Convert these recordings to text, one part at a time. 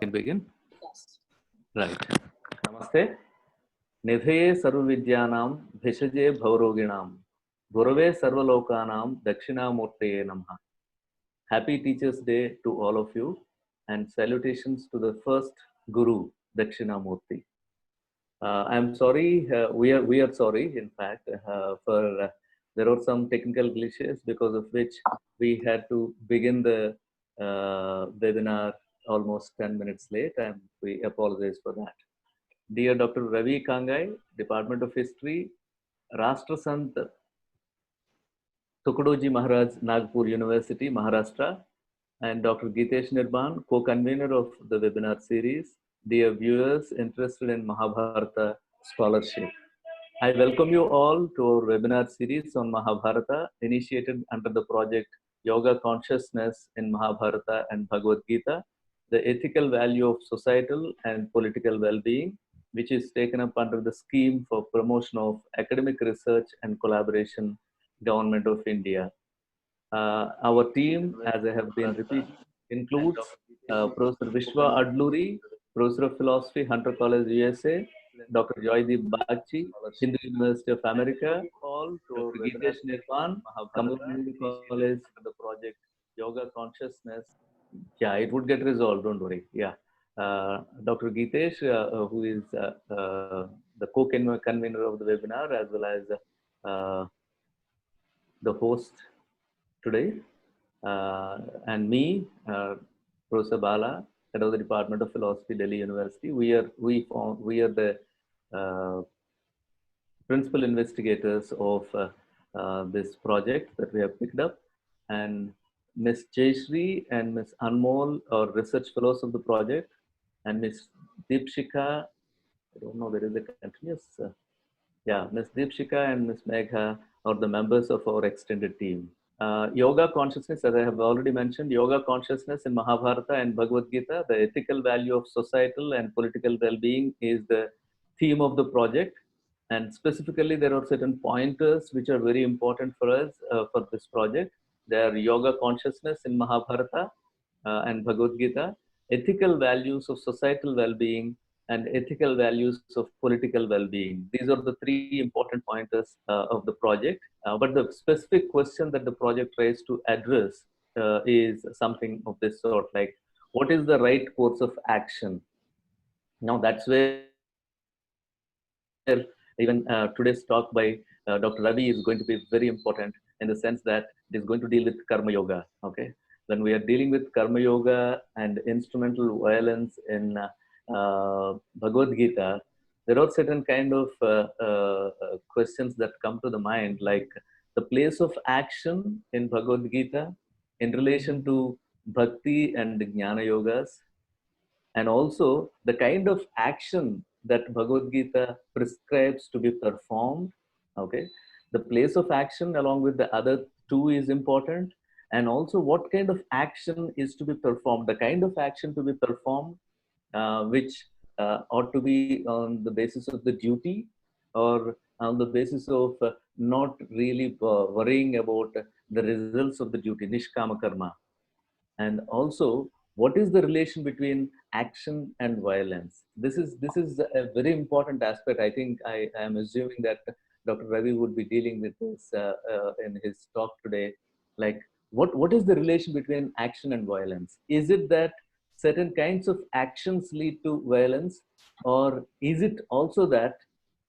Can begin? Yes. Right. Namaste. Nidhaye sarvavidyanam bhishaje bhavaroginam gurave sarvalokanam dakshinamurtaye namaha. Happy Teachers Day to all of you and salutations to the first Guru, Dakshinamurti. I'm sorry, we are sorry, in fact, for there are some technical glitches because of which we had to begin the webinar almost 10 minutes late, and we apologize for that. Dear Dr. Ravi Kangai, Department of History, Rashtra Sant Tukadoji Maharaj, Nagpur University, Maharashtra, and Dr. Gitesh Nirban, co-convener of the webinar series, dear viewers interested in Mahabharata scholarship. I welcome you all to our webinar series on Mahabharata, initiated under the project Yoga Consciousness in Mahabharata and Bhagavad-Gītā, the ethical value of societal and political well-being, which is taken up under the scheme for promotion of academic research and collaboration, Government of India. Our team, as I have been repeating, includes Professor Vishwa Adluri, Professor of Philosophy, Hunter College, USA, Dr. Joydeep Bagchi, Hindu University of America, Dr. Gitesh Nirvan, Community College, the project Yoga Consciousness. Yeah, it would get resolved, don't worry. Yeah. Dr. Gitesh, who is the co-convener of the webinar, as well as the host today, and me, Professor Bala, head of the Department of Philosophy, Delhi University. We are the principal investigators of this project that we have picked up, and Ms. Jayashree and Ms. Anmol are research fellows of the project, and Ms. Deepshika, I don't know, there is a continuous, yeah, Ms. Deepshika and Ms. Megha are the members of our extended team. Yoga consciousness, as I have already mentioned, yoga consciousness in Mahabharata and Bhagavad-Gītā, the ethical value of societal and political well-being is the theme of the project. And specifically, there are certain pointers which are very important for us for this project. They are yoga consciousness in Mahabharata and Bhagavad-Gītā, ethical values of societal well-being, and ethical values of political well-being. These are the three important pointers of the project. But the specific question that the project tries to address is something of this sort, like, what is the right course of action? Now, that's where even today's talk by Dr. Ravi is going to be very important, in the sense that it is going to deal with Karma Yoga. Okay, when we are dealing with Karma Yoga and instrumental violence in Bhagavad-Gītā, there are certain kind of questions that come to the mind, like the place of action in Bhagavad-Gītā in relation to Bhakti and Jnana Yogas, and also the kind of action that Bhagavad-Gītā prescribes to be performed. Okay, the place of action along with the other two is important, and also what kind of action is to be performed, the kind of action to be performed, which ought to be on the basis of the duty, or on the basis of not really worrying about the results of the duty, nishkama karma. And also, what is the relation between action and violence? This is a very important aspect. I think I am assuming that Dr. Ravi would be dealing with this in his talk today. Like, what is the relation between action and violence? Is it that certain kinds of actions lead to violence, or is it also that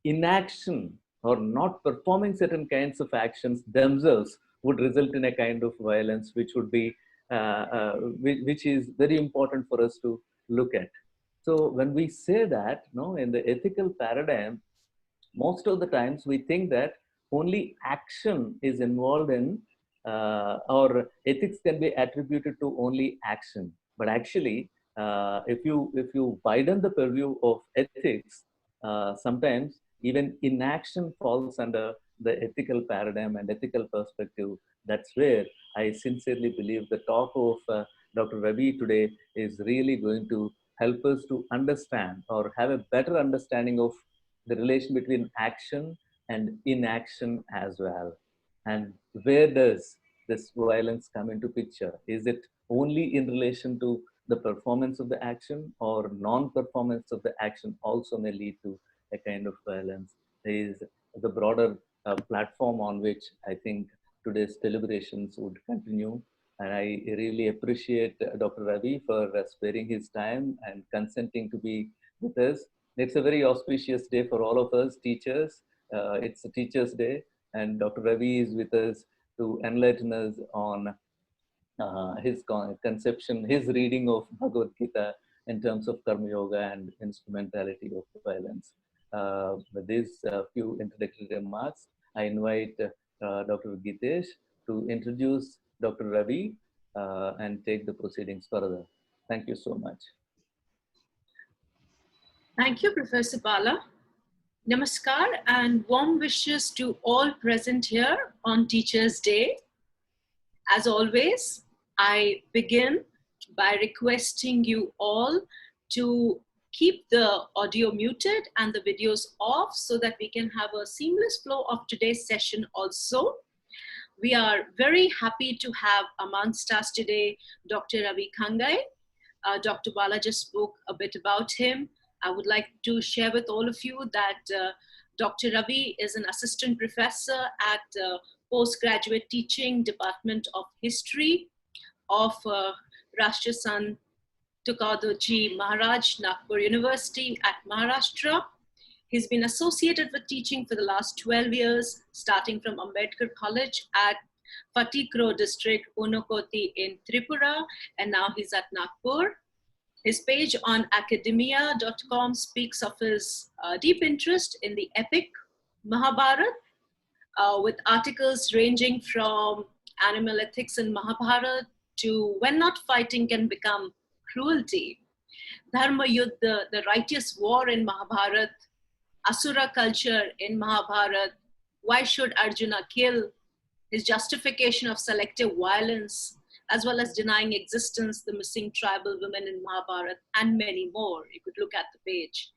inaction or not performing certain kinds of actions themselves would result in a kind of violence, which would be which is very important for us to look at. So when we say that, no, in the ethical paradigm, most of the times we think that only action is involved in, or ethics can be attributed to only action. But actually, if you widen the purview of ethics, sometimes even inaction falls under the ethical paradigm and ethical perspective. That's where I sincerely believe the talk of Dr. Ravi today is really going to help us to understand or have a better understanding of the relation between action and inaction as well. And where does this violence come into picture? Is it only in relation to the performance of the action or non-performance of the action also may lead to a kind of violence is the broader platform on which I think today's deliberations would continue. And I really appreciate Dr. Ravi for sparing his time and consenting to be with us. It's a very auspicious day for all of us teachers. It's a Teachers' Day, and Dr. Ravi is with us to enlighten us on his conception, his reading of Bhagavad Gita in terms of Karma Yoga and instrumentality of violence. With these few introductory remarks, I invite Dr. Gitesh to introduce Dr. Ravi and take the proceedings further. Thank you so much. Thank you, Professor Bala. Namaskar and warm wishes to all present here on Teachers' Day. As always, I begin by requesting you all to keep the audio muted and the videos off so that we can have a seamless flow of today's session also. We are very happy to have amongst us today Dr. Ravi Khangai. Dr. Bala just spoke a bit about him. I would like to share with all of you that Dr. Ravi is an assistant professor at Postgraduate Teaching Department of History of Rashtriya Sant Tukadoji Maharaj, Nagpur University at Maharashtra. He's been associated with teaching for the last 12 years, starting from Ambedkar College at Fatikro district, Unakoti in Tripura, and now he's at Nagpur. His page on academia.com speaks of his deep interest in the epic Mahabharata, with articles ranging from animal ethics in Mahabharata to when not fighting can become cruelty, Dharma Yuddha, the righteous war in Mahabharata, Asura culture in Mahabharata, why should Arjuna kill, his justification of selective violence, as well as denying existence, the missing tribal women in Mahabharata, and many more. You could look at the page.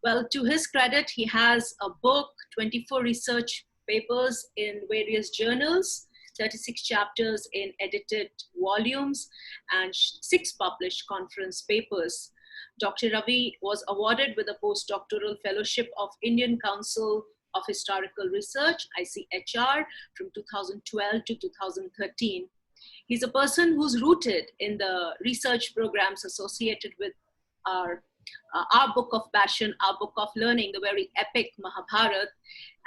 Well, to his credit, he has a book, 24 research papers in various journals, 36 chapters in edited volumes, and 6 published conference papers. Dr. Ravi was awarded with a postdoctoral fellowship of Indian Council of Historical Research, ICHR, from 2012 to 2013. He's a person who's rooted in the research programs associated with our book of passion, our book of learning, the very epic Mahabharata.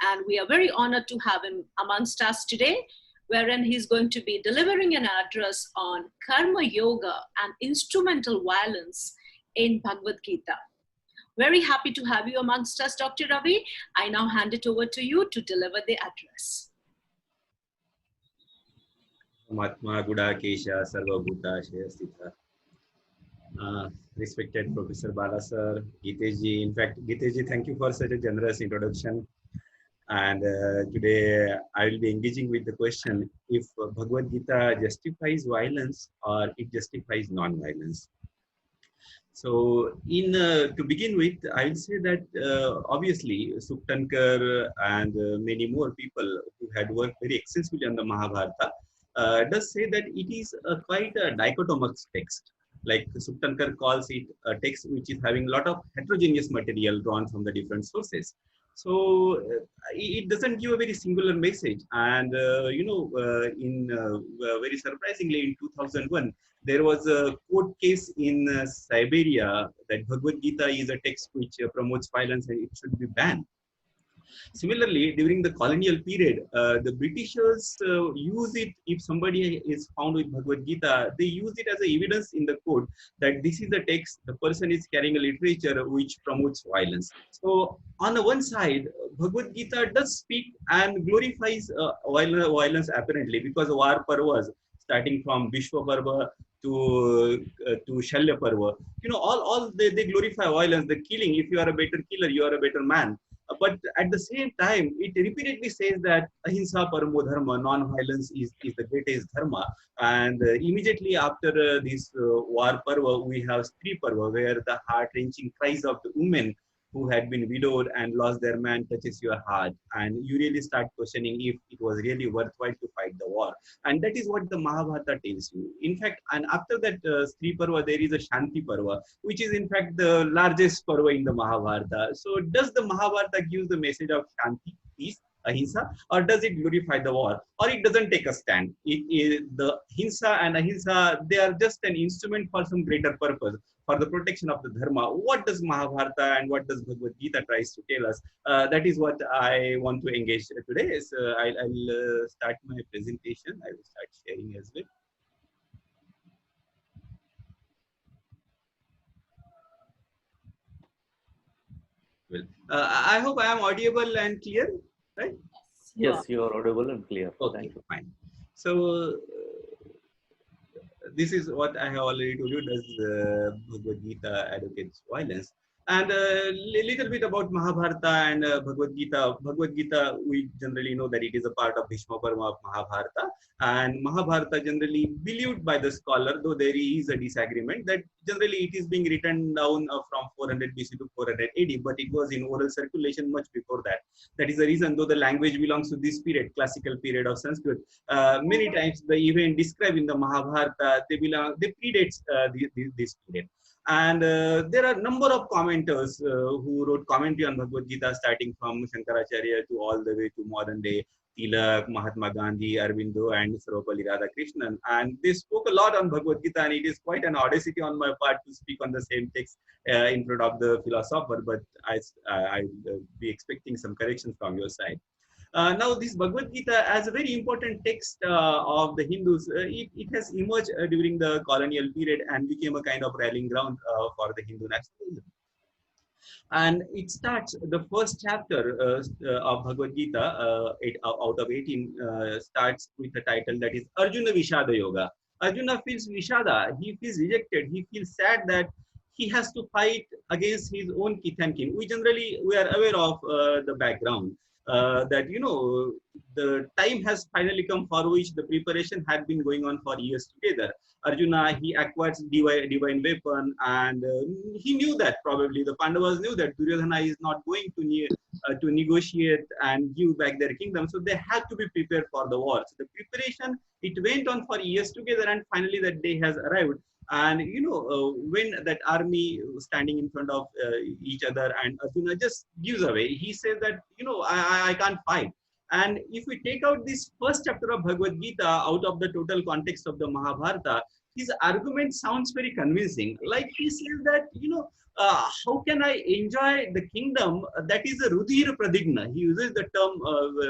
And we are very honored to have him amongst us today, wherein he's going to be delivering an address on Karma Yoga and instrumental violence in Bhagavad Gita. Very happy to have you amongst us, Dr. Ravi. I now hand it over to you to deliver the address. Mahatma Gudakesha Sarvabhuta Shayasthita. Respected Professor Bala sir, Gitesh ji. In fact, Gitesh ji, thank you for such a generous introduction. And today I will be engaging with the question if Bhagavad Gita justifies violence or it justifies non-violence. So, to begin with, I will say that obviously Suktankar and many more people who had worked very extensively on the Mahabharata does say that it is quite a dichotomous text. Like Suktankar calls it a text which is having a lot of heterogeneous material drawn from the different sources. So it doesn't give a very singular message. And very surprisingly, in 2001, there was a court case in Siberia that Bhagavad Gita is a text which promotes violence and it should be banned. Similarly, during the colonial period, the Britishers use it. If somebody is found with Bhagavad Gita, they use it as a evidence in the court that this is the text, the person is carrying a literature which promotes violence. So on the one side, Bhagavad Gita does speak and glorifies violence apparently, because war parvas, starting from Vishwa Parva to Shalya Parva, all they glorify violence, the killing. If you are a better killer, you are a better man. But at the same time, it repeatedly says that ahimsa paramo dharma, non-violence is the greatest dharma. And immediately after this war parva, we have Stree Parva, where the heart-wrenching cries of the women who had been widowed and lost their man touches your heart, and you really start questioning if it was really worthwhile to fight the war. And that is what the Mahabharata tells you. In fact, and after that Sri Parva, there is a Shanti Parva, which is in fact the largest Parva in the Mahabharata. So does the Mahabharata give the message of Shanti, peace, ahimsa, or does it glorify the war, or it doesn't take a stand? The hinsa and ahimsa, they are just an instrument for some greater purpose, for the protection of the dharma. What does Mahabharata and what does Bhagavad Gita tries to tell us? That is what I want to engage today. So I'll start my presentation. I will start sharing as well. Well, I hope I am audible and clear, right? Yes, you are audible and clear. Okay, Thank you. fine. So this is what I have already told you. Does Bhagavad Gita advocates violence? And a little bit about Mahabharata and Bhagavad Gita. Bhagavad Gita, we generally know that it is a part of Bhishma Parva of Mahabharata. And Mahabharata generally believed by the scholar, though there is a disagreement, that generally it is being written down from 400 BC to 400 AD, but it was in oral circulation much before that. That is the reason, though the language belongs to this period, classical period of Sanskrit, many times the event described in the Mahabharata, they predates this period. And there are a number of commenters who wrote commentary on Bhagavad Gita, starting from Shankaracharya to all the way to modern day Tilak, Mahatma Gandhi, Aurobindo, and Sarvapalli Radhakrishnan. And they spoke a lot on Bhagavad Gita, and it is quite an audacity on my part to speak on the same text in front of the philosopher, but I'll be expecting some corrections from your side. Now, this Bhagavad Gita, as a very important text of the Hindus, it has emerged during the colonial period and became a kind of rallying ground for the Hindu nationalism. And it starts, the first chapter of Bhagavad Gita, out of 18, starts with a title that is Arjuna Vishada Yoga. Arjuna feels Vishada, he feels rejected, he feels sad that he has to fight against his own kith and kin. We are aware of the background. That the time has finally come for which the preparation had been going on for years together. Arjuna, he acquires divine weapon, and he knew that probably the Pandavas knew that Duryodhana is not going to negotiate and give back their kingdom, so they had to be prepared for the war. So the preparation, it went on for years together, and finally that day has arrived. And when that army standing in front of each other, and Arjuna just gives away, he says that I can't fight. And if we take out this first chapter of Bhagavad Gita out of the total context of the Mahabharata, his argument sounds very convincing. Like he says that how can I enjoy the kingdom that is a Rudhira Pradigna? He uses the term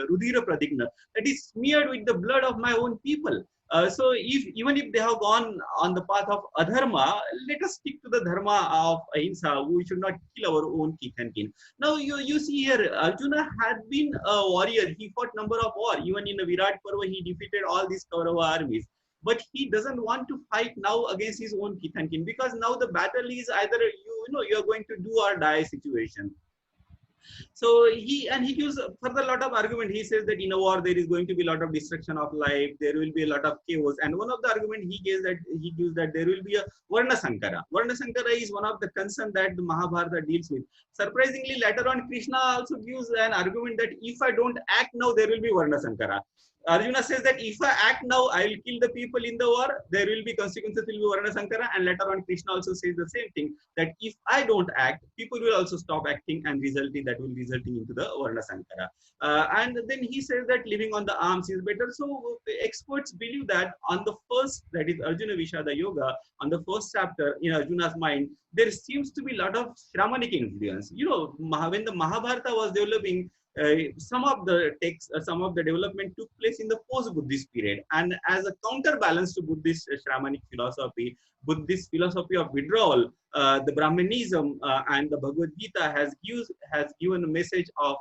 Rudhira Pradigna, that is smeared with the blood of my own people. So even if they have gone on the path of adharma, let us stick to the dharma of ahimsa. We should not kill our own kith and kin. Now you see here, Arjuna had been a warrior. He fought number of war. Even in the Virat Parva, he defeated all these Kaurava armies. But he doesn't want to fight now against his own kith and kin, because now the battle is either you are going to do or die situation. So he gives further a lot of argument. He says that in a war there is going to be a lot of destruction of life, there will be a lot of chaos, and one of the argument he gives that there will be a Varna Sankara. Varna Sankara is one of the concern that the Mahabharata deals with. Surprisingly, later on Krishna also gives an argument that if I don't act now, there will be Varna Sankara. Arjuna says that if I act now, I will kill the people in the war. There will be consequences, will be Varna Sankara. And later on, Krishna also says the same thing, that if I don't act, people will also stop acting, and resulting into the Varna Sankara. And then he says that living on the arms is better. So experts believe that on the first, that is Arjuna Vishada Yoga, on the first chapter in Arjuna's mind, there seems to be a lot of Shramanic influence. When the Mahabharata was developing, some of the texts, some of the development took place in the post-Buddhist period, and as a counterbalance to Buddhist Shramanic philosophy, Buddhist philosophy of withdrawal, the Brahmanism and the Bhagavad Gita has given a message of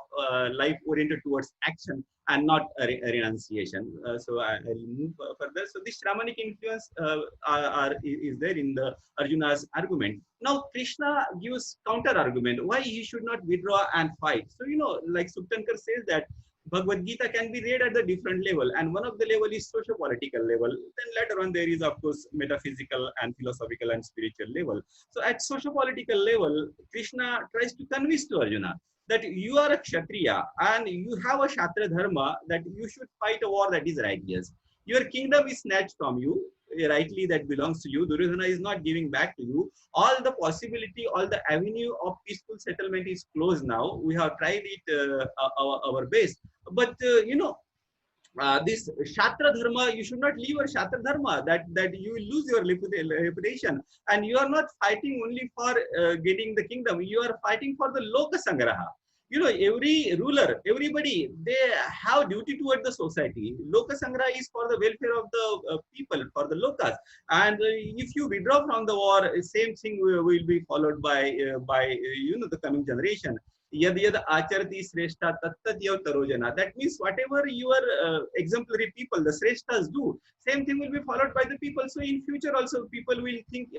life oriented towards action and not a renunciation. So I will move further. So this Shramanic influence is there in the Arjuna's argument. Now Krishna gives counter argument why he should not withdraw and fight. So like Suptankar says that Bhagavad Gita can be read at the different level, and one of the level is socio-political level. Then later on there is of course metaphysical and philosophical and spiritual level. So at socio-political level, Krishna tries to convince to Arjuna that you are a Kshatriya and you have a Shatra Dharma, that you should fight a war that is righteous. Your kingdom is snatched from you, rightly that belongs to you. Duryodhana is not giving back to you. All the possibility, all the avenue of peaceful settlement is closed now. We have tried it our best. But this Shatra Dharma, you should not leave your Shatra Dharma, that you will lose your reputation. And you are not fighting only for getting the kingdom, you are fighting for the Loka Sangraha. Every ruler, everybody, they have duty toward the society. Loka Sangraha is for the welfare of the people, for the Lokas. And if you withdraw from the war, same thing will be followed by the coming generation. Yad yad acharati sreshta tattat yav tarojana. That means whatever your exemplary people, the sreshtas do, same thing will be followed by the people. So in future also people will think,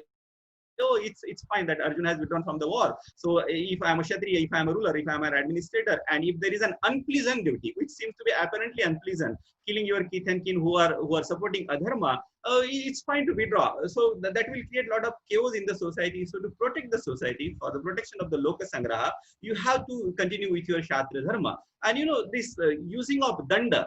oh, it's fine that Arjuna has withdrawn from the war. So if I am a Kshatriya, if I am a ruler, if I am an administrator, and if there is an unpleasant duty, which seems to be apparently unpleasant, killing your kith and kin who are supporting adharma, it's fine to withdraw. So that will create a lot of chaos in the society. So to protect the society, for the protection of the Loka Sangraha, you have to continue with your Shatra Dharma. And this using of danda,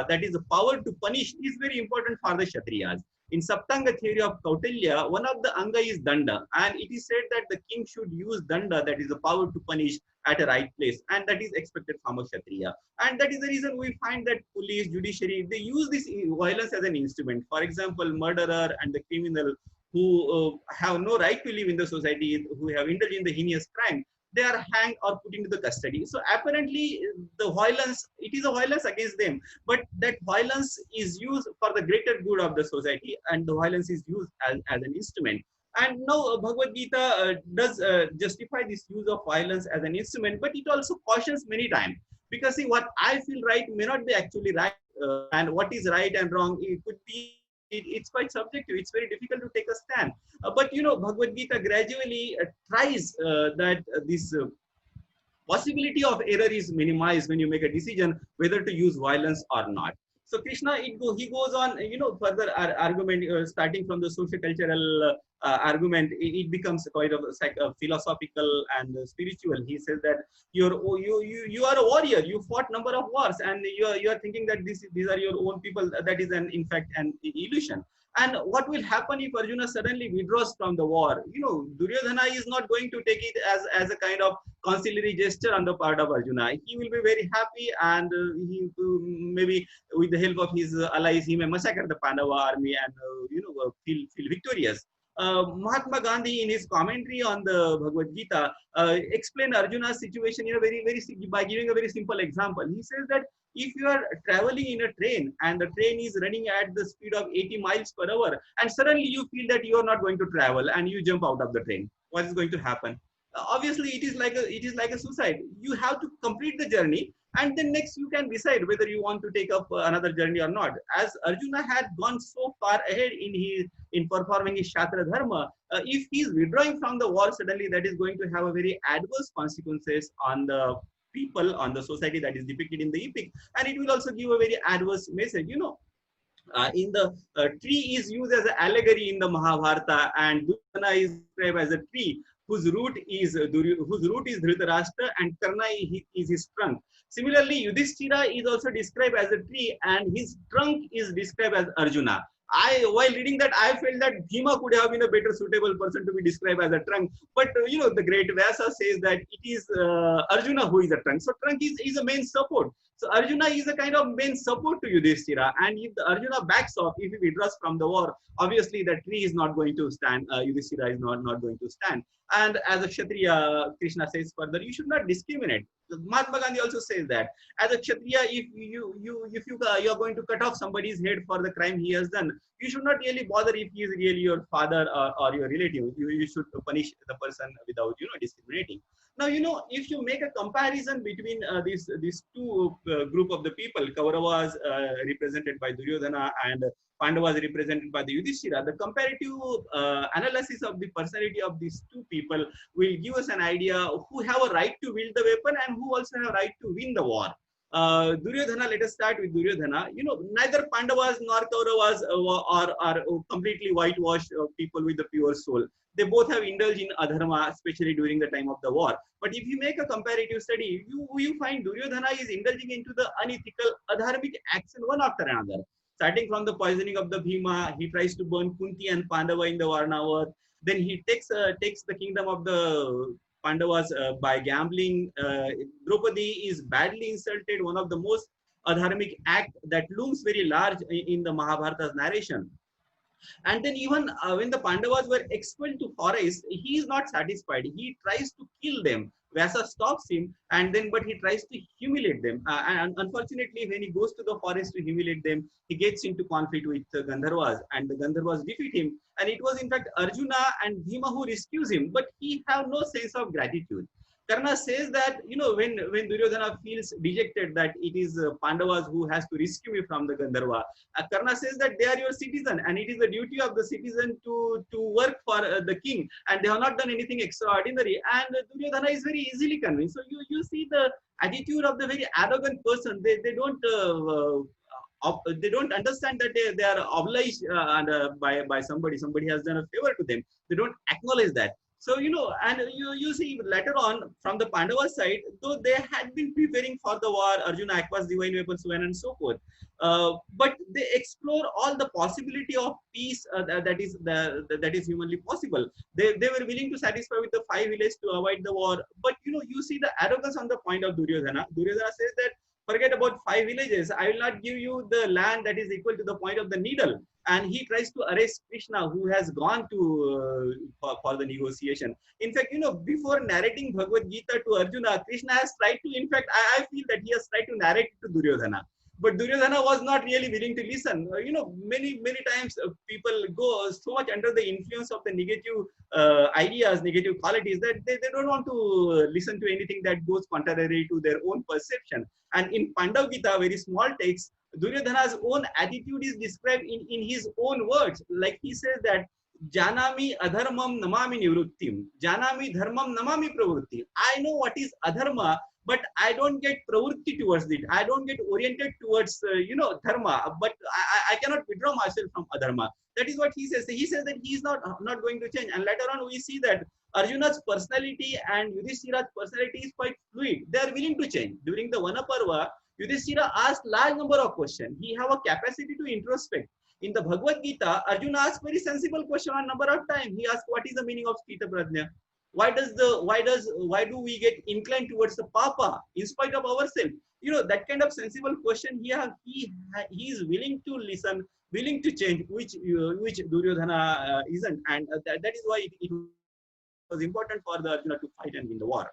that is the power to punish, is very important for the Kshatriyas. In Saptanga theory of Kautilya, one of the anga is danda, and it is said that the king should use danda, that is the power to punish, at a right place, and that is expected from a Kshatriya. And that is the reason we find that police, judiciary, they use this violence as an instrument. For example, murderer and the criminal who have no right to live in the society, who have indulged in the heinous crime, they are hanged or put into the custody. So apparently the violence, it is a violence against them, but that violence is used for the greater good of the society, and the violence is used as an instrument. And now Bhagavad Gita does justify this use of violence as an instrument, but it also cautions many times. Because see, what I feel right may not be actually right, and what is right and wrong, it could be, it's quite subjective. It's very difficult to take a stand. But Bhagavad Gita gradually tries that this possibility of error is minimized when you make a decision whether to use violence or not. So Krishna, he goes on, further argument, starting from the socio-cultural argument, it becomes quite a philosophical and spiritual. He says that you are a warrior, you fought number of wars, and you are thinking that these are your own people. That is in fact an illusion. And what will happen if Arjuna suddenly withdraws from the war? Duryodhana is not going to take it as a kind of conciliatory gesture on the part of Arjuna. He will be very happy, and he maybe with the help of his allies, he may massacre the Pandava army and feel victorious. Mahatma Gandhi, in his commentary on the Bhagavad Gita, explained Arjuna's situation in a very by giving a very simple example. He says that if you are traveling in a train and the train is running at the speed of 80 miles per hour, and suddenly you feel that you are not going to travel and you jump out of the train, what is going to happen? Obviously, it is like a suicide. You have to complete the journey, and then next you can decide whether you want to take up another journey or not. As Arjuna had gone so far ahead in performing his Shatra Dharma, if he is withdrawing from the war suddenly, that is going to have a very adverse consequences on the people, on the society that is depicted in the epic, and it will also give a very adverse message. In the tree is used as an allegory in the Mahabharata, and Duryodhana is described as a tree whose root is Dhritarashtra, and Karna is his trunk. Similarly, Yudhishthira is also described as a tree, and his trunk is described as Arjuna. While reading that, I felt that Bhima could have been a better suitable person to be described as a trunk. But the great Vyasa says that it is Arjuna who is a trunk. So trunk is a main support. So Arjuna is a kind of main support to Yudhishthira. And if the Arjuna backs off, if he withdraws from the war, obviously that tree is not going to stand. Yudhishthira is not going to stand. And as a Kshatriya, Krishna says further, you should not discriminate. Mahatma Gandhi also says that as a Kshatriya, if you are going to cut off somebody's head for the crime he has done, you should not really bother if he is really your father or your relative. You should punish the person without discriminating. Now if you make a comparison between these two group of the people, Kauravas represented by Duryodhana and Pandavas represented by the Yudhishthira, the comparative analysis of the personality of these two people will give us an idea of who have a right to wield the weapon and who also have a right to win the war. Duryodhana, let us start with Duryodhana. You know, neither Pandavas nor Kauravas are completely whitewashed people with the pure soul. They both have indulged in adharma, especially during the time of the war. But if you make a comparative study, you find Duryodhana is indulging into the unethical, adharmic action one after another. Starting from the poisoning of the Bhima, he tries to burn Kunti and Pandava in the Varnava. Then he takes the kingdom of the Pandavas by gambling. Draupadi is badly insulted, one of the most adharmic act that looms very large in the Mahabharata's narration. And then even when the Pandavas were expelled to forest, he is not satisfied. He tries to kill them. Vyasa stops him, and then but he tries to humiliate them. And unfortunately, when he goes to the forest to humiliate them, he gets into conflict with the Gandharvas, and the Gandharvas defeat him. And it was in fact Arjuna and Bhima who rescues him, but he have no sense of gratitude. Karna says that, you know, when Duryodhana feels dejected that it is Pandavas who has to rescue me from the Gandharva, Karna says that they are your citizen and it is the duty of the citizen to work for the king, and they have not done anything extraordinary. And Duryodhana is very easily convinced. So you see the attitude of the very arrogant person. They don't understand that they are obliged by somebody. Somebody has done a favor to them. They don't acknowledge that. So, you know, and you see later on from the Pandava side, though they had been preparing for the war, Arjuna acquires divine weapons, so on and so forth. But they explore all the possibility of peace that is humanly possible. They were willing to satisfy with the 5 villages to avoid the war. But, you know, you see the arrogance on the point of Duryodhana. Duryodhana says that, forget about 5 villages. I will not give you the land that is equal to the point of the needle. And he tries to arrest Krishna, who has gone to for the negotiation. In fact, you know, before narrating Bhagavad Gita to Arjuna, Krishna has tried to, in fact, I feel that he has tried to narrate to Duryodhana. But Duryodhana was not really willing to listen. You know, many times people go so much under the influence of the negative ideas, negative qualities, that they don't want to listen to anything that goes contrary to their own perception. And in Pandavagītā, very small text, Duryodhana's own attitude is described in his own words. Like he says that, Janami adharmam namami nivrittim. Janami dharmam namami pravritti. I know what is adharma, but I don't get pravritti towards it. I don't get oriented towards, dharma, but I cannot withdraw myself from adharma. That is what he says. He says that he is not going to change. And later on, we see that Arjuna's personality and Yudhishthira's personality is quite fluid. They are willing to change. During the Vanaparva, Yudhishthira asked large number of questions. He have a capacity to introspect. In the Bhagavad Gita, Arjuna asked very sensible question on number of times. He asked, what is the meaning of Stita Prajna? Why do we get inclined towards the papa in spite of ourselves? You know, that kind of sensible question he is willing to listen, willing to change, which Duryodhana isn't. And that is why it was important for the Arjuna to fight and win the war.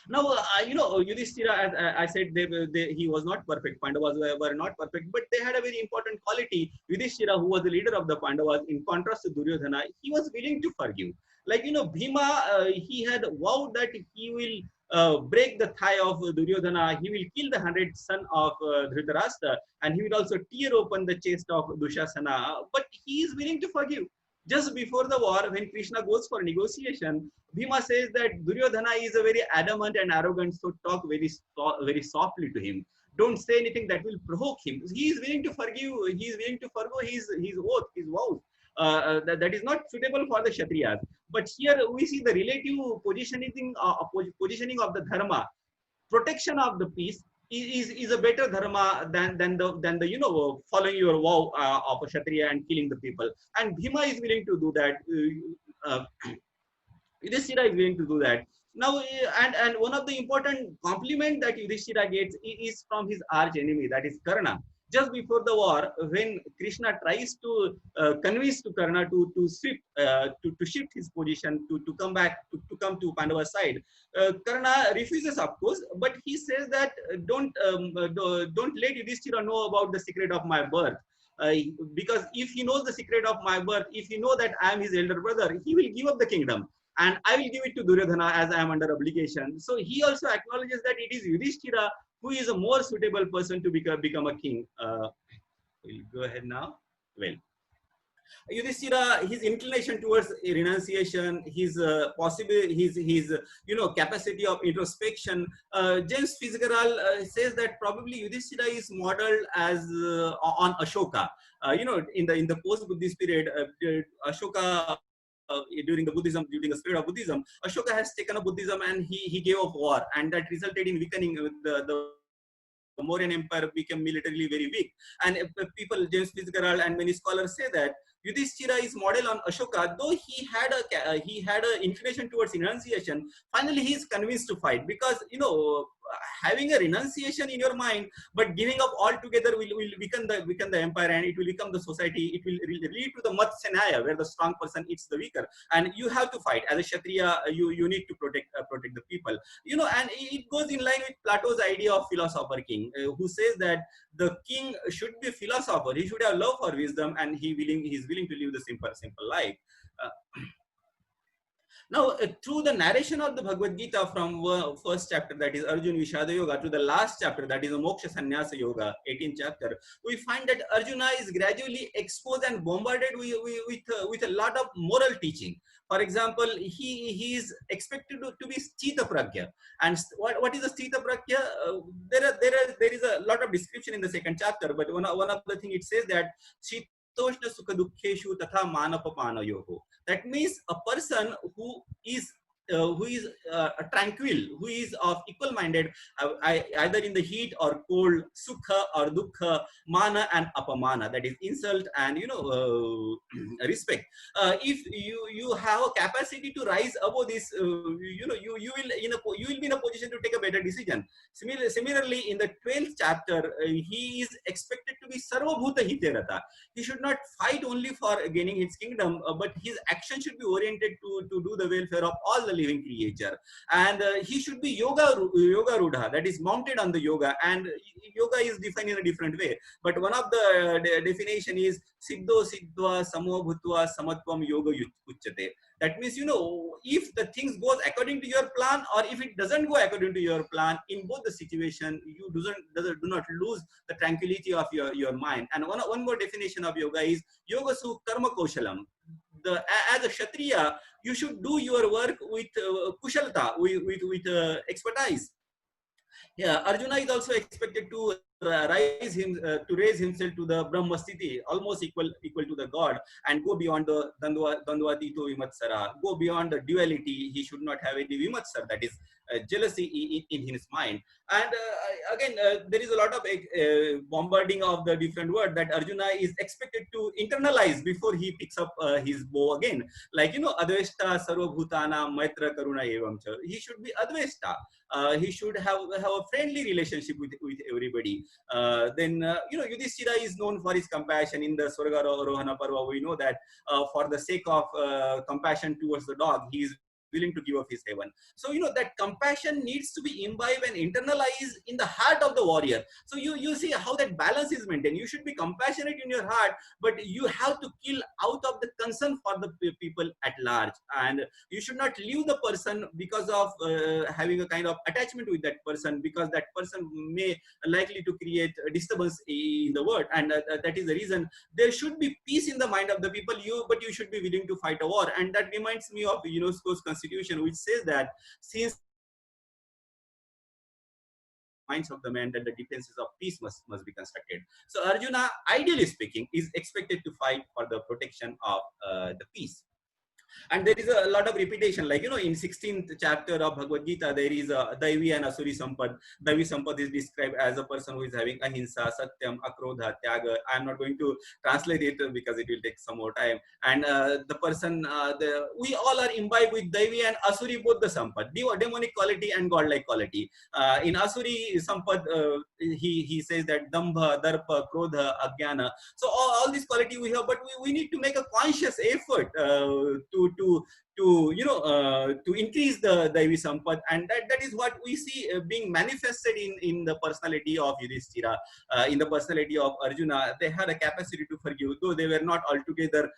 Now, Yudhishthira, as I said, he was not perfect. Pandavas were not perfect, but they had a very important quality. Yudhishthira, who was the leader of the Pandavas, in contrast to Duryodhana, he was willing to forgive. Like, Bhima, he had vowed that he will break the thigh of Duryodhana, he will kill the 100th son of Dhritarashtra, and he will also tear open the chest of Dushasana, but he is willing to forgive. Just before the war, when Krishna goes for negotiation, Bhima says that Duryodhana is a very adamant and arrogant, so talk very softly to him. Don't say anything that will provoke him. He is willing to forgive. He is willing to forgo his oath, his vows. That is not suitable for the Kshatriyas. But here we see the relative positioning of the dharma. Protection of the peace is a better dharma than the following your vow of a Kshatriya and killing the people. And Bhima is willing to do that. Yudhishthira is willing to do that. Now, and one of the important compliment that Yudhishthira gets is from his arch enemy, that is Karna. Just before the war, when Krishna tries to convince to Karna to shift his position, to come back, to come to Pandava's side, Karna refuses, of course, but he says that don't let Yudhishthira know about the secret of my birth. Because if he knows the secret of my birth, if he know that I am his elder brother, he will give up the kingdom. And I will give it to Duryodhana as I am under obligation. So he also acknowledges that it is Yudhishthira who is a more suitable person to become a king. We'll go ahead now. Well, Yudhishthira, his inclination towards renunciation, his capacity of introspection. James Fitzgerald says that probably Yudhishthira is modeled as on Ashoka. In the post-Buddhist period, Ashoka. During the spirit of Buddhism, Ashoka has taken up Buddhism and he gave up war, and that resulted in weakening the Mauryan Empire became militarily very weak. And people, James Fitzgerald and many scholars say that Yudhishthira is model on Ashoka, though he had a inclination towards renunciation. Finally, he is convinced to fight because having a renunciation in your mind, but giving up altogether will weaken the empire, and it will become the society. It will lead to the Mat Senaya, where the strong person eats the weaker, and you have to fight as a Kshatriya. You need to protect the people. And it goes in line with Plato's idea of philosopher king, who says that the king should be a philosopher. He should have love for wisdom, and he is willing to live the simple life. Now, through the narration of the Bhagavad Gita from first chapter, that is Arjuna Vishada Yoga, to the last chapter, that is Moksha Sannyasa Yoga, 18th chapter, we find that Arjuna is gradually exposed and bombarded with a lot of moral teaching. For example, he is expected to be Sthita Pragya. And what is a Sthita Pragya? There is a lot of description in the second chapter, but one of the things it says that that means a person who is tranquil, who is of equal minded, either in the heat or cold, sukha or dukkha, mana and apamana, that is insult and respect. If you have a capacity to rise above this, you will be in a position to take a better decision. Similarly, in the 12th chapter, he is expected to be sarvabhuta hiterata. He should not fight only for gaining his kingdom, but his action should be oriented to do the welfare of all the living creature. And he should be yoga rudha, that is mounted on the yoga. And yoga is defined in a different way. But one of the definition is siddho siddhva samo bhutva samatvam yoga uchyate. That means, if the things goes according to your plan, or if it doesn't go according to your plan, in both the situation, you do not lose the tranquility of your mind. And one more definition of yoga is yoga su karma koshalam. As a Kshatriya, you should do your work with kushalta, with expertise. Yeah, Arjuna is also expected to raise himself to the Brahma Sthiti, almost equal to the God, and go beyond the Dandvatito Vimatsara, go beyond the duality. He should not have any Vimatsara, that is jealousy in his mind. And again, there is a lot of bombarding of the different words that Arjuna is expected to internalize before he picks up his bow again. Like, Adveshta Sarvabhutana Maitra Karuna Evamcha. He should be Adveshta. He should have a friendly relationship with everybody. Then Yudhishthira is known for his compassion. In the Swargarohana Parva, we know that for the sake of compassion towards the dog, he is willing to give up his heaven. So that compassion needs to be imbibed and internalized in the heart of the warrior. So you see how that balance is maintained. You should be compassionate in your heart, but you have to kill out of the concern for the people at large. And you should not leave the person because of having a kind of attachment with that person, because that person may likely to create a disturbance in the world. And that is the reason there should be peace in the mind of the people, but you should be willing to fight a war. And that reminds me of UNESCO's constitution, which says that since minds of the man, that the defenses of peace must be constructed. So Arjuna, ideally speaking, is expected to fight for the protection of the peace. And there is a lot of repetition, like, in 16th chapter of Bhagavad Gita, there is a Daivi and Asuri Sampad. Daivi Sampad is described as a person who is having ahimsa, satyam, akrodha, tyaga. I am not going to translate it because it will take some more time. And the person, we all are imbibed with Daivi and Asuri, both the Sampad, demonic quality and godlike quality. In Asuri Sampad, he says that Dambha, Darpa, Krodha, Ajnana. So all these quality we have, but we need to make a conscious effort to to to increase the Daivi Sampad, and that is what we see being manifested in the personality of Yudhishthira, in the personality of Arjuna. They had a capacity to forgive, though they were not altogether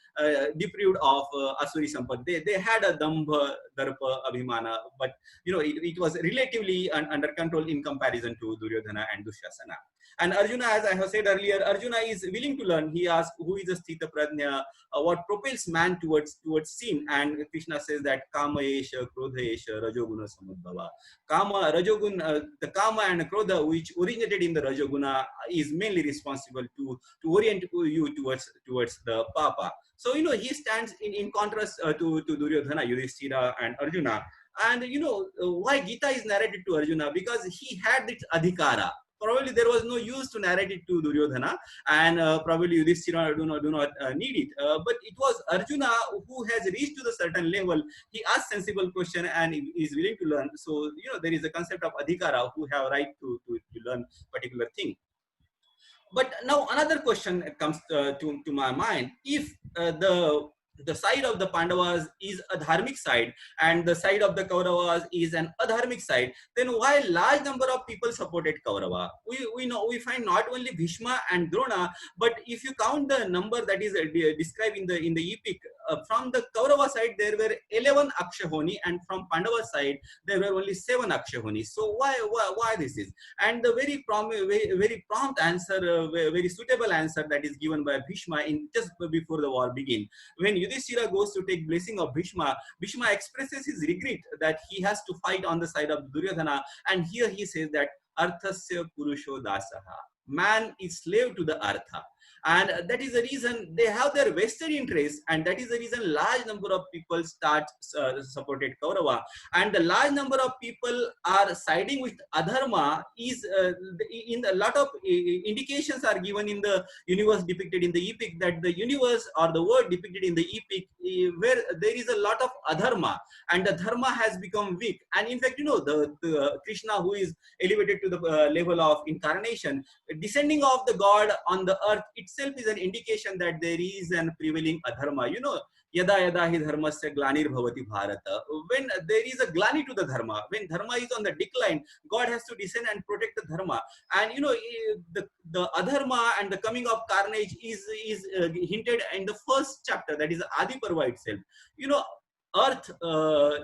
deprived of Asuri Sampad. They had a Dambha, Darpa, Abhimana, but it was relatively under control in comparison to Duryodhana and Dushasana. And Arjuna, as I have said earlier, Arjuna is willing to learn. He asks, who is the Sthita Prajna? What propels man towards sin? And Krishna says that Kama Esha, Krodha Esha, Rajoguna Samudbhava. Kama, Rajogun, the Kama and Krodha, which originated in the Rajoguna, is mainly responsible to orient you towards the Papa. So, he stands in contrast to Duryodhana, Yudhishthira, and Arjuna. And, why Gita is narrated to Arjuna? Because he had this adhikara. Probably there was no use to narrate it to Duryodhana, and probably Yudhishthira do not need it. But it was Arjuna who has reached to the certain level. He asks sensible question and is willing to learn. So, there is a concept of adhikara, who have right to learn particular thing. But now another question comes to my mind. If the side of the Pandavas is a dharmic side and the side of the Kauravas is an adharmic side, then why large number of people supported Kaurava? We find not only Bhishma and Drona, but if you count the number that is described in the epic, from the Kaurava side there were 11 Akshahoni, and from Pandava side there were only 7 Akshahoni. So why this is? And the very prompt answer, very suitable answer that is given by Bhishma in just before the war begins. When Yudhishthira goes to take blessing of Bhishma, Bhishma expresses his regret that he has to fight on the side of Duryodhana, and here he says that Arthasya Purusho Dasaha. Man is slave to the Artha. And that is the reason they have their vested interest, and that is the reason large number of people supported Kaurava, and the large number of people are siding with Adharma is in a lot of indications are given in the universe depicted in the epic, that the universe or the world depicted in the epic where there is a lot of Adharma, and the Dharma has become weak. And in fact, the Krishna, who is elevated to the level of incarnation, descending of the God on the earth itself is an indication that there is an prevailing adharma. Yada yada hi dharmasya glanir bhavati bharata. When there is a glani to the dharma, when dharma is on the decline, God has to descend and protect the dharma. And the adharma and the coming of carnage is hinted in the first chapter, that is Adi Parva itself. Earth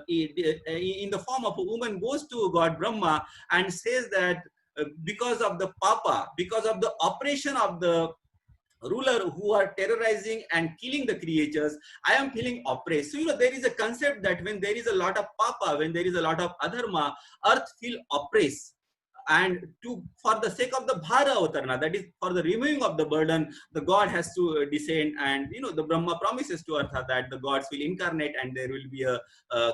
in the form of a woman goes to God Brahma and says that because of the papa, because of the oppression of the ruler who are terrorizing and killing the creatures, I am feeling oppressed. So, there is a concept that when there is a lot of papa, when there is a lot of adharma, earth feel oppressed. And for the sake of the Bhara Avatarana, that is for the removing of the burden, the God has to descend, and the Brahma promises to Artha that the gods will incarnate and there will be a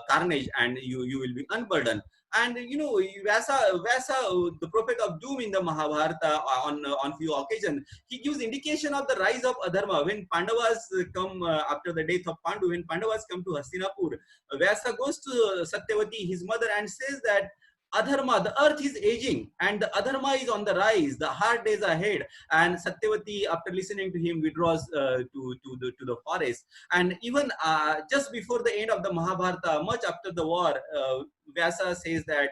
carnage and you will be unburdened. And Vyasa, the prophet of doom in the Mahabharata, on few occasions, he gives indication of the rise of Adharma. When Pandavas come after the death of Pandu, when Pandavas come to Hastinapur, Vyasa goes to Satyavati, his mother, and says that Adharma, the earth is aging and the Adharma is on the rise, the hard days ahead. And Satyavati, after listening to him, withdraws to the forest. And even just before the end of the Mahabharata, much after the war, Vyasa says that,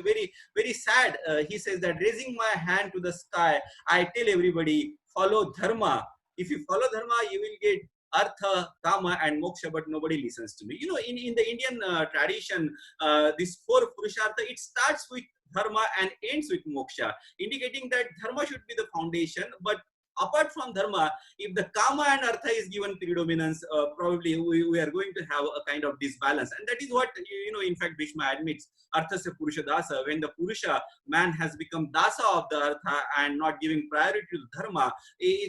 very, very sad. He says that, raising my hand to the sky, I tell everybody, follow Dharma. If you follow Dharma, you will get Artha, Kama, and Moksha, but nobody listens to me. In the Indian tradition, this 4 Purushartha, it starts with Dharma and ends with Moksha, indicating that Dharma should be the foundation. But apart from Dharma, if the Kama and Artha is given predominance, probably we are going to have a kind of disbalance. And that is what, in fact, Bhishma admits, Arthasya Purusha Dasa. When the Purusha, man, has become Dasa of the Artha and not giving priority to Dharma,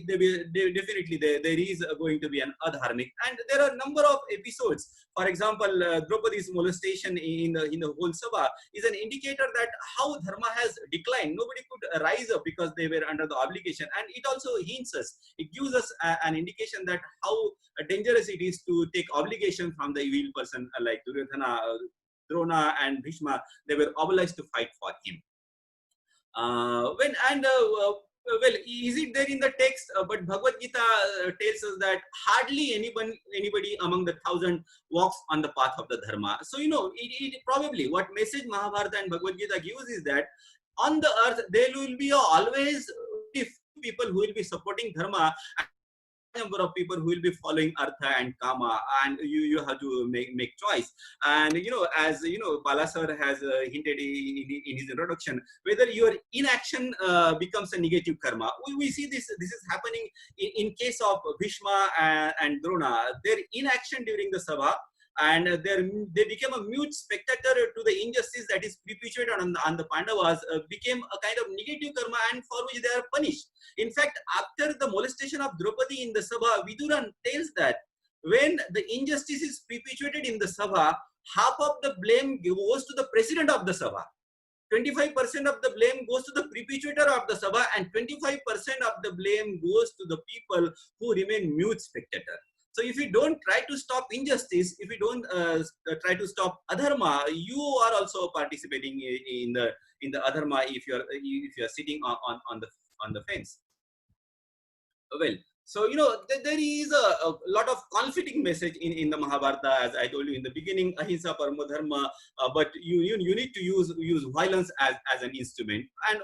definitely there is going to be an adharmic. And there are a number of episodes. For example, Draupadi's molestation in the whole Sabha is an indicator that how Dharma has declined. Nobody could rise up because they were under the obligation. And it also hints us, it gives us an indication that how dangerous it is to take obligation from the evil person like Duryodhana, Drona, and Bhishma. They were obliged to fight for him. Well, is it there in the text? But Bhagavad Gita tells us that hardly anybody among the 1,000 walks on the path of the Dharma. So, it probably what message Mahabharata and Bhagavad Gita gives is that on the earth, there will be always people who will be supporting Dharma, number of people who will be following artha and kama, and you have to make choice. And as Bala sir has hinted in his introduction, whether your inaction becomes a negative karma. We see this is happening in case of Bhishma and Drona. Their inaction during the sabha, and they became a mute spectator to the injustice that is perpetuated on the Pandavas, became a kind of negative karma, and for which they are punished. In fact, after the molestation of Draupadi in the Sabha, Vidura tells that when the injustice is perpetuated in the Sabha, half of the blame goes to the president of the Sabha. 25% of the blame goes to the perpetuator of the Sabha, and 25% of the blame goes to the people who remain mute spectator. So if you don't try to stop injustice, if you don't try to stop adharma, you are also participating in the adharma if you are sitting on the fence. Well, so there is a lot of conflicting message in the Mahabharata, as I told you in the beginning, ahimsa paramo dharma, but you need to use violence as an instrument, and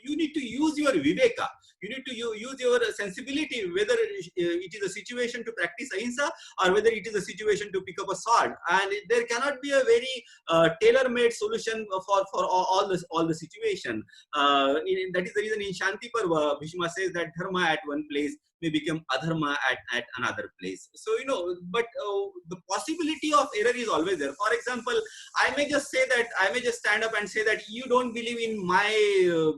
you need to use your viveka. You need to use your sensibility, whether it is a situation to practice ahimsa or whether it is a situation to pick up a sword. And there cannot be a very tailor-made solution for all the situation. That is the reason in Shanti Parva, Bhishma says that dharma at one place may become adharma at another place. So, but the possibility of error is always there. For example, I may just stand up and say that you don't believe in my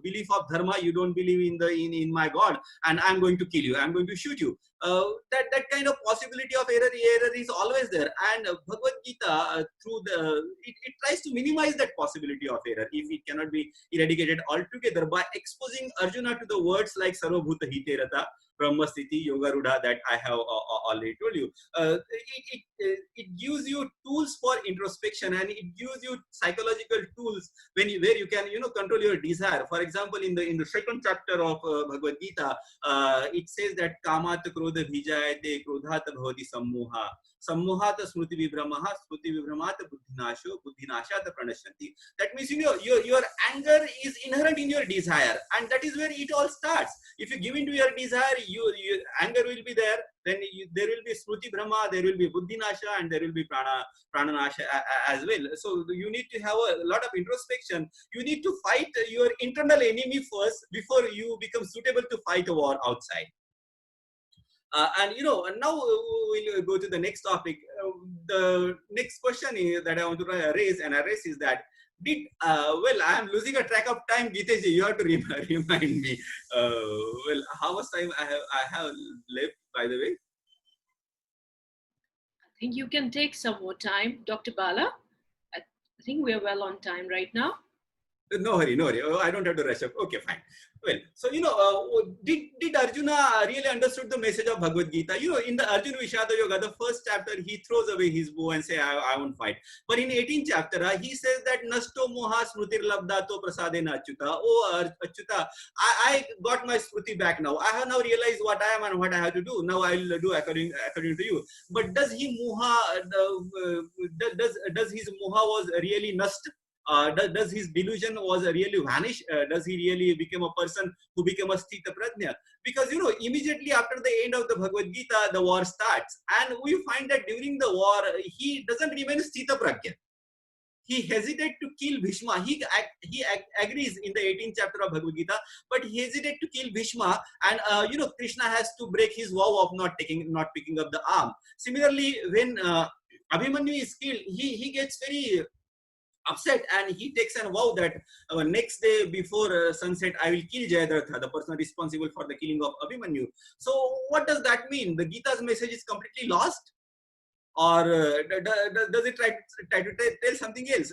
belief of dharma, you don't believe in my God, and I'm going to kill you, I'm going to shoot you. That kind of possibility of error is always there. And Bhagavad Gita, it tries to minimize that possibility of error if it cannot be eradicated altogether by exposing Arjuna to the words like Sarvabhuta Hiterata, Brahmasthiti, Yoga Rudha that I have already told you. It gives you tools for introspection, and it gives you psychological tools where you can control your desire. For example, in the second chapter of Bhagavad Gita, it says that Kamat Krodha Vijayate Krodhat Bhavati Sammoha. Sammohata Smruti Vibhramaha, Smruti Vibhramata Buddhinasho, Buddhinashata Pranashanti. That means your anger is inherent in your desire, and that is where it all starts. If you give in to your desire, your anger will be there. Then there will be Smruti Brahma, there will be Buddhinasha, and there will be Prananasha as well. So you need to have a lot of introspection. You need to fight your internal enemy first before you become suitable to fight a war outside. And now we'll go to the next topic. The next question that I want to raise is that I am losing a track of time, Gitesh, you have to remind me. How much time I have left, by the way? I think you can take some more time, Dr. Bala. I think we're well on time right now. No hurry. I don't have to rush up. Okay, fine. Well, so did Arjuna really understood the message of Bhagavad Gita? In the Arjuna Vishada Yoga, the first chapter, he throws away his bow and say, I won't fight. But in 18th chapter, he says that Nasto Moha Smrutir Labdato Prasadena Achyuta. Oh, Achyuta, I got my Smruti back now. I have now realized what I am and what I have to do. Now I will do according to you. But does he Moha, does his Moha was really Nast? Does his delusion was really vanish? Does he really become a person who became a Sthita Prajna? Because immediately after the end of the Bhagavad Gita, the war starts, and we find that during the war he doesn't remain Sthita Prajna. He hesitated to kill Bhishma. He agrees in the 18th chapter of Bhagavad Gita, but he hesitated to kill Bhishma, and Krishna has to break his vow of not picking up the arm. Similarly, when Abhimanyu is killed, he gets very upset, and he takes a vow that next day before sunset I will kill Jayadratha, the person responsible for the killing of Abhimanyu. So what does that mean? The Gita's message is completely lost, or does it try to tell something else?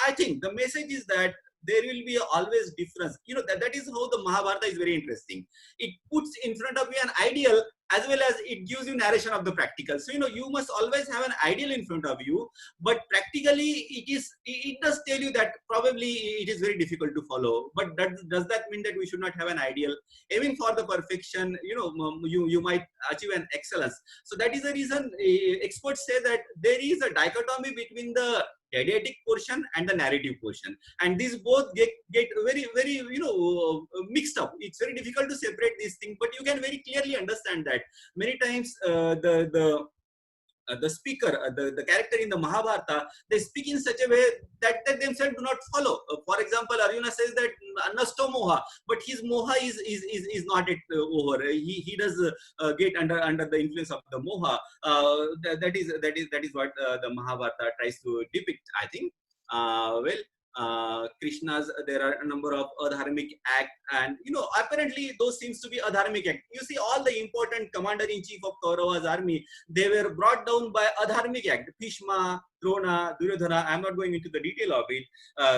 I think the message is that there will be always difference. That is how the Mahabharata is very interesting. It puts in front of you an ideal, as well as it gives you narration of the practical. So, you must always have an ideal in front of you, but practically it does tell you that probably it is very difficult to follow. But does that mean that we should not have an ideal? Aiming for the perfection, you might achieve an excellence. So that is the reason experts say that there is a dichotomy between the didactic portion and the narrative portion, and these both get very, very mixed up. It's very difficult to separate these things, but you can very clearly understand that many times the speaker, the character in the Mahabharata, they speak in such a way that they themselves do not follow. For example, Arjuna says that Nasto Moha, but his Moha is not yet over. He does get under the influence of the Moha. That is what the Mahabharata tries to depict, I think. Krishna's, there are a number of adharmic acts, and apparently those seems to be adharmic act. You see, all the important commander-in-chief of Kaurava's army, they were brought down by adharmic act. Bhishma, Drona, Duryodhana, I'm not going into the detail of it.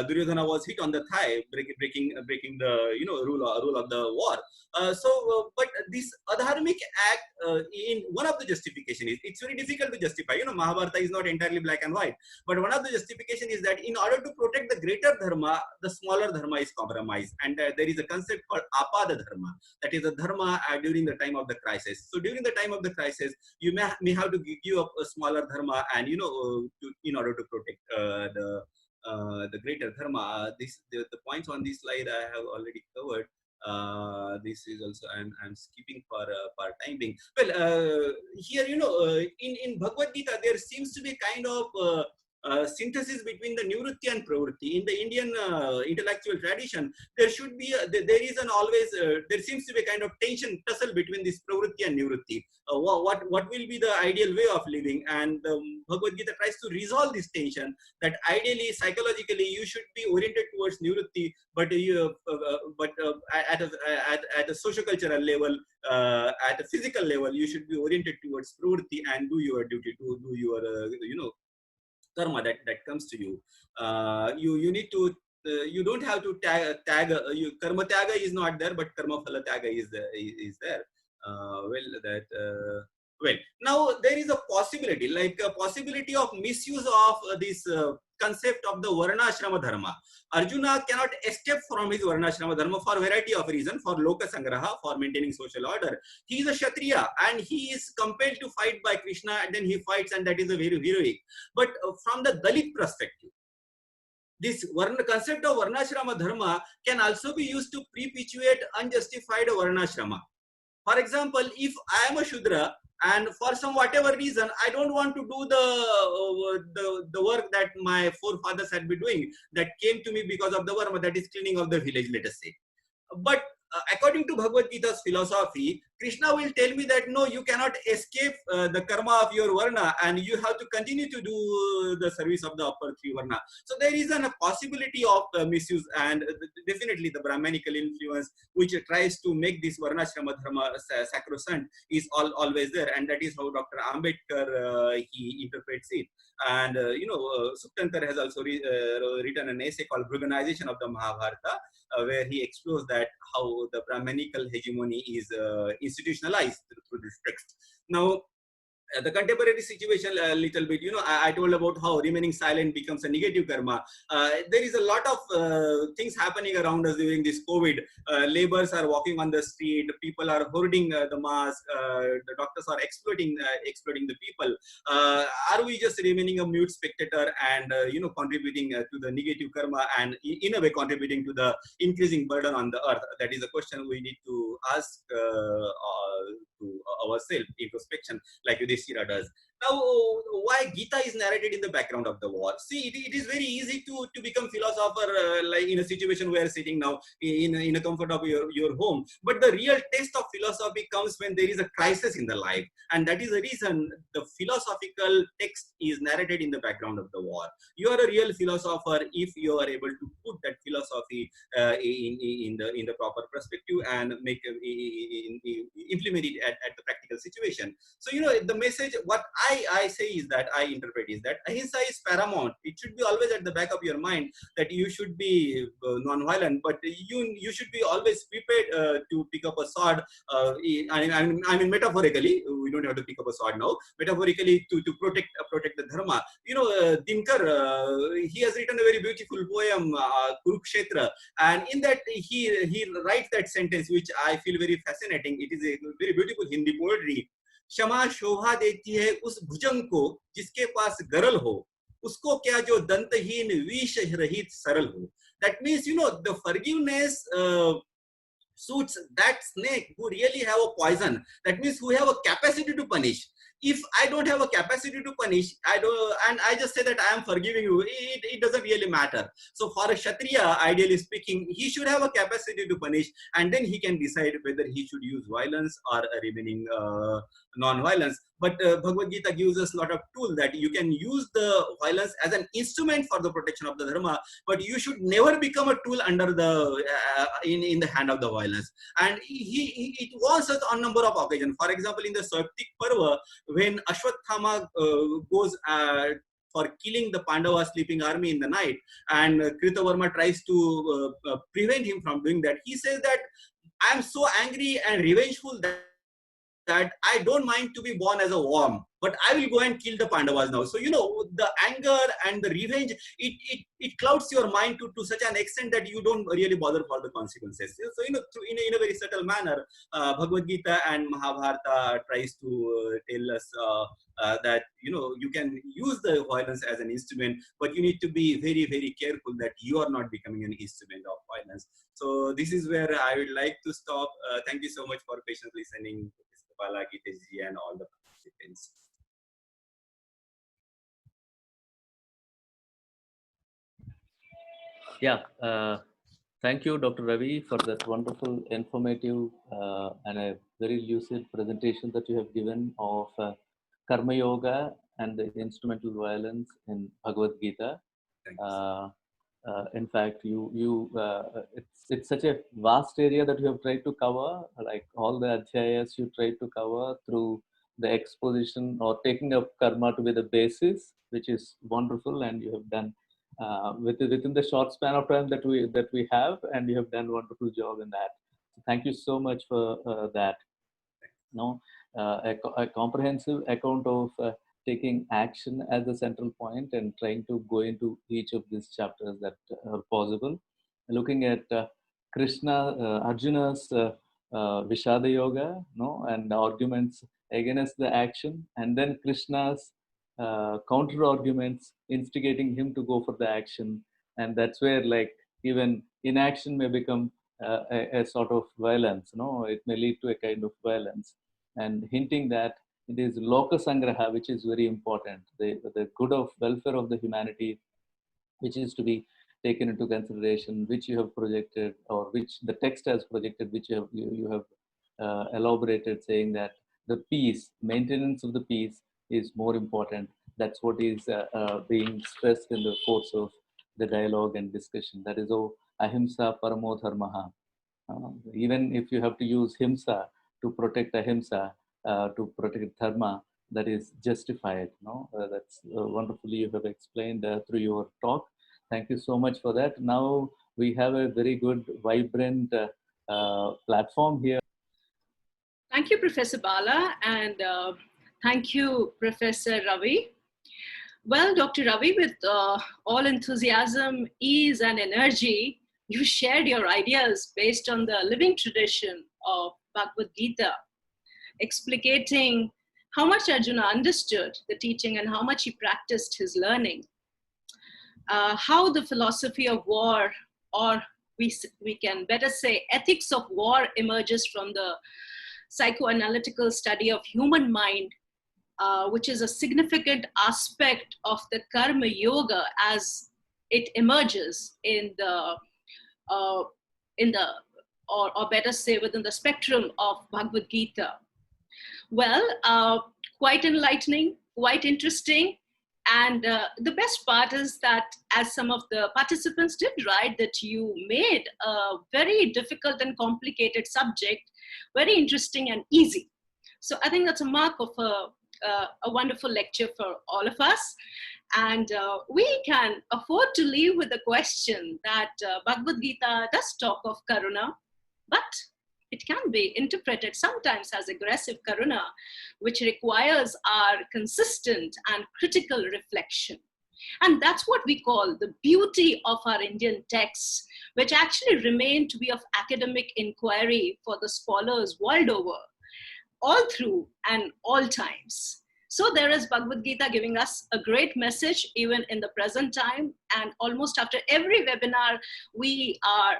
Duryodhana was hit on the thigh, breaking the rule of the war. But this adharmic act, in one of the justification is, it's very difficult to justify. Mahabharata is not entirely black and white, but one of the justification is that in order to protect the greater dharma, the smaller dharma is compromised, and there is a concept called apada dharma, that is a dharma during the time of the crisis. So during the time of the crisis, you may have to give up a smaller dharma, and in order to protect the greater dharma. The points on this slide I have already covered. This is also I'm skipping for time being. Well, here in Bhagavad Gita there seems to be kind of synthesis between the nivritti and pravritti. In the Indian intellectual tradition, there should be there seems to be a kind of tension, tussle between this pravritti and nivritti. What will be the ideal way of living? And Bhagavad Gita tries to resolve this tension, that ideally, psychologically, you should be oriented towards nivritti, but at a socio-cultural level, at a physical level, you should be oriented towards pravritti and do your duty, to do your karma that comes to you. You need to. You don't have to tag. Karma tyaga is not there, but karma phala tyaga is there. Now there is a possibility, of misuse of this concept of the varnashrama dharma. Arjuna cannot escape from his varnashrama dharma for a variety of reasons, for loka sangraha, for maintaining social order. He is a kshatriya and he is compelled to fight by Krishna, and then he fights, and that is a very heroic. But from the Dalit perspective, this concept of varnashrama dharma can also be used to perpetuate unjustified varnashrama. For example, if I am a Shudra and for some whatever reason I don't want to do the work that my forefathers had been doing, that came to me because of the varna, that is cleaning of the village, let us say. But according to Bhagavad Gita's philosophy, Krishna will tell me that no, you cannot escape the karma of your varna, and you have to continue to do the service of the upper three varna. So there is a possibility of misuse, and definitely the Brahmanical influence, which tries to make this varnashrama dharma sacrosanct, is always there, and that is how Dr. Ambedkar he interprets it. And Suktantar has also written an essay called Brahmanization of the Mahabharata, where he explores that how the Brahmanical hegemony is institutionalized through this text. Now, the contemporary situation a little bit, I told about how remaining silent becomes a negative karma. There is a lot of things happening around us during this COVID. Laborers are walking on the street, people are hoarding the mask, the doctors are exploiting the people. Are we just remaining a mute spectator and contributing to the negative karma, and in a way contributing to the increasing burden on the earth? That is a question we need to ask to ourselves, introspection, like Yudhishthira does. Now, why Gita is narrated in the background of the war? See, it is very easy to become philosopher, like in a situation where sitting now in a comfort of your home. But the real test of philosophy comes when there is a crisis in the life, and that is the reason the philosophical text is narrated in the background of the war. You are a real philosopher if you are able to put that philosophy in the proper perspective and make implement it at the practical situation. So the message, what I say is that, I interpret is that ahimsa is paramount. It should be always at the back of your mind that you should be non-violent, but you should be always prepared to pick up a sword. I mean metaphorically, we don't have to pick up a sword now. Metaphorically, to protect the dharma. Dinkar, he has written a very beautiful poem, Kurukshetra, and in that he writes that sentence, which I feel very fascinating. It is a very beautiful Hindi poetry. क्षमा शोभा देती है उस भुजंग को जिसके पास गरल हो, उसको क्या जो दंतहीन विष रहित सरल हो. That means, the forgiveness suits that snake who really have a poison. That means who have a capacity to punish. If I don't have a capacity to punish, and I just say that I am forgiving you, it doesn't really matter. So for a Kshatriya, ideally speaking, he should have a capacity to punish, and then he can decide whether he should use violence or remaining non-violence. But Bhagavad Gita gives us a lot of tools that you can use the violence as an instrument for the protection of the dharma, but you should never become a tool under the in the hand of the violence. And it warns us on a number of occasions. For example, in the Saiptik Parva, when Ashwatthama goes for killing the Pandava sleeping army in the night, and Kritavarma tries to prevent him from doing that, he says that I am so angry and revengeful that I don't mind to be born as a worm, but I will go and kill the Pandavas now. So, the anger and the revenge, it clouds your mind to such an extent that you don't really bother for the consequences. So, in a very subtle manner, Bhagavad Gita and Mahabharata tries to tell us that, you can use the violence as an instrument, but you need to be very, very careful that you are not becoming an instrument of violence. So this is where I would like to stop. Thank you so much for patiently listening. Gita and all the participants. Yeah, thank you, Dr. Ravi, for that wonderful, informative, and a very lucid presentation that you have given of Karma Yoga and the instrumental violence in Bhagavad Gita. In fact, it's such a vast area that you have tried to cover, like all the adhyayas you tried to cover through the exposition or taking up karma to be the basis, which is wonderful, and you have done within the short span of time that we have, and you have done a wonderful job in that. So thank you so much for that. A comprehensive account of taking action as the central point and trying to go into each of these chapters that are possible. Looking at Arjuna's Vishada Yoga, and the arguments against the action, and then Krishna's counter arguments instigating him to go for the action. And that's where, like, even inaction may become a sort of violence. It may lead to a kind of violence, and hinting that it is loka sangraha, which is very important, the good of welfare of the humanity, which is to be taken into consideration, which you have projected, or which the text has projected, which you have elaborated, saying that the peace, maintenance of the peace is more important. That's what is being stressed in the course of the dialogue and discussion. That is, ahimsa paramo dharmaha. Even if you have to use himsa to protect ahimsa, to protect dharma, that is justified. That's wonderfully you have explained through your talk. Thank you so much for that. Now we have a very good, vibrant platform here. Thank you, Professor Bala, and thank you, Professor Ravi. Well, Dr. Ravi, with all enthusiasm, ease, and energy, you shared your ideas based on the living tradition of Bhagavad Gita, explicating how much Arjuna understood the teaching and how much he practiced his learning. How the philosophy of war, or we can better say ethics of war, emerges from the psychoanalytical study of human mind, which is a significant aspect of the Karma Yoga as it emerges in the or better say within the spectrum of Bhagavad Gita. Well, quite enlightening, quite interesting, And the best part is that, as some of the participants did write, that you made a very difficult and complicated subject very interesting and easy. So I think that's a mark of a wonderful lecture for all of us. And we can afford to leave with the question that Bhagavad Gita does talk of Karuna, but it can be interpreted sometimes as aggressive Karuna, which requires our consistent and critical reflection. And that's what we call the beauty of our Indian texts, which actually remain to be of academic inquiry for the scholars world over, all through and all times. So there is Bhagavad Gita giving us a great message even in the present time, and almost after every webinar we are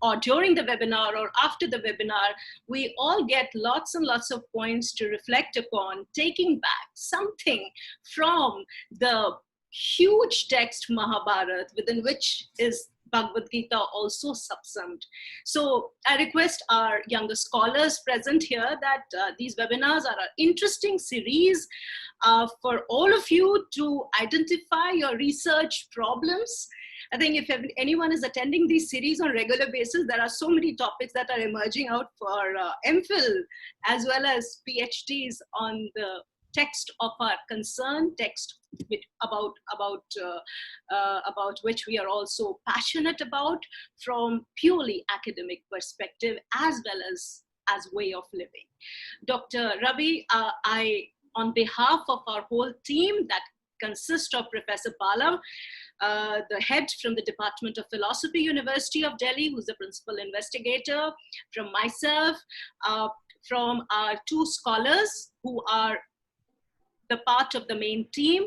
or during the webinar or after the webinar, we all get lots and lots of points to reflect upon, taking back something from the huge text Mahabharata, within which is Bhagavad Gita also subsumed. So I request our younger scholars present here that these webinars are an interesting series for all of you to identify your research problems. I think if anyone is attending these series on a regular basis, there are so many topics that are emerging out for MPhil as well as PhDs on the text of our concern, text about which we are also passionate about from purely academic perspective as well as way of living. Dr. Ravi, on behalf of our whole team that consists of Professor Bala, the head from the Department of Philosophy, University of Delhi, who's the principal investigator, from myself, from our two scholars who are the part of the main team,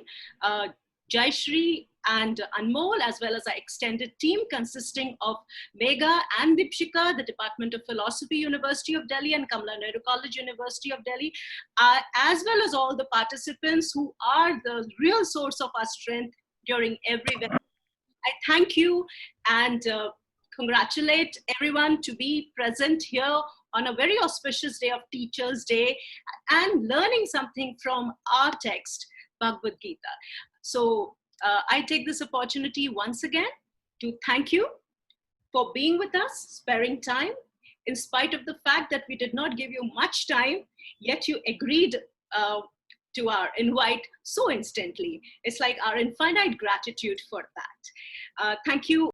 Jayashree and Anmol, as well as our extended team consisting of Megha and Dipshika, the Department of Philosophy, University of Delhi, and Kamala Nehru College, University of Delhi, as well as all the participants who are the real source of our strength during every webinar. I thank you and congratulate everyone to be present here on a very auspicious day of Teachers' Day and learning something from our text, Bhagavad Gita. So I take this opportunity once again to thank you for being with us, sparing time, in spite of the fact that we did not give you much time, yet you agreed to our invite so instantly. It's like our infinite gratitude for that. Thank you.